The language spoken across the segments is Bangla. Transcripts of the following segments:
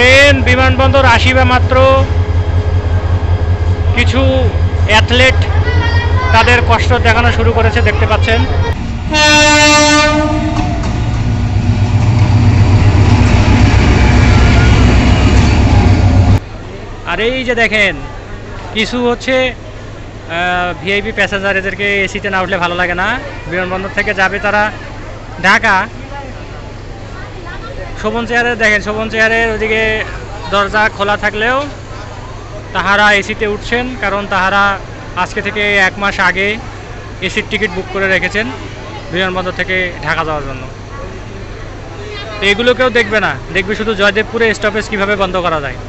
ট্রেন বিমানবন্দর আসিবা মাত্র কিছু অ্যাথলেট তাদের কষ্ট দেখানো শুরু করেছে, দেখতে পাচ্ছেন। আর এই যে দেখেন কিছু হচ্ছে ভিআইপি প্যাসেঞ্জার, এদেরকে এসিতে না উঠলে ভালো লাগে না। বিমানবন্দর থেকে যাবে তারা ঢাকা, শোভন চেয়ারে দেখেন, শোভন চেয়ারের ওদিকে দরজা খোলা থাকলেও তাহারা এসিতে উঠছেন, কারণ তাহারা আজকে থেকে 1 মাস আগে এসির টিকিট বুক করে রেখেছেন বিমানবন্দর থেকে ঢাকা যাওয়ার জন্য। তো এগুলো কেউ দেখবে না, দেখবে শুধু জয়দেবপুরে স্টপেজ কীভাবে বন্ধ করা যায়।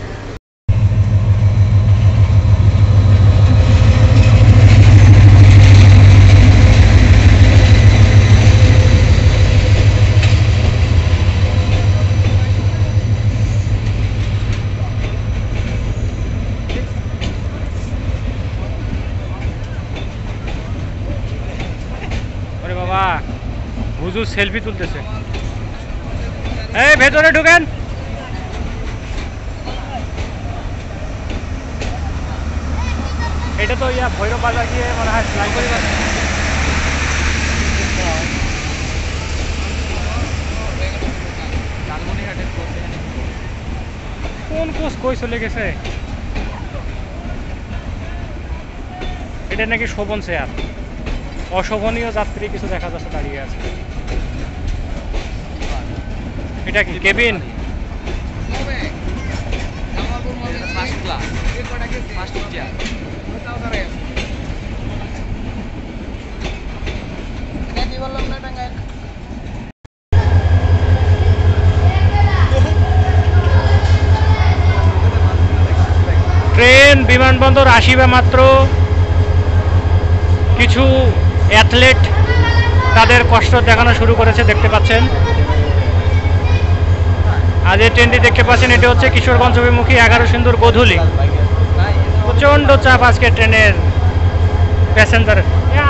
বাবা হুজুর সেলফি তুলতেছে, এই ভেতরে ঢুকেন। এটা তো ইয়া ভৈরব বাজার গিয়ে মনে হয় ফ্লাই করে কোন কোচ কই চলে গেছে। এটা নাকি শোভন চেয়ার, অশোভনীয় যাত্রী কিছু দেখা যাচ্ছে দাঁড়িয়ে আছে। এটা কি কেবিন? ট্রেন বিমানবন্দর আসিবা মাত্র কিছু অ্যাথলেট তাদের কষ্ট দেখানো শুরু করেছে, দেখতে পাচ্ছেন। আজ এই ট্রেনটি দেখতে পাচ্ছেন, এটি হচ্ছে কিশোরগঞ্জ অভিমুখী 11 সিন্দুর গোধূলি। প্রচণ্ড চাপ আজকে ট্রেনের প্যাসেঞ্জার।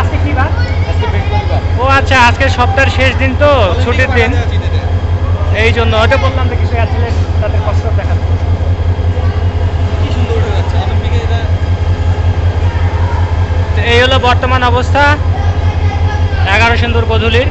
আজকে কি বার? ও আচ্ছা, আজকে সপ্তাহের শেষ দিন তো, ছুটির দিন, এই জন্য হয়তো বললাম যে কিছু অ্যাথলেট তাদের কষ্ট দেখানো। এই হলো বর্তমান অবস্থা 11 সিন্দুর গোধূলির।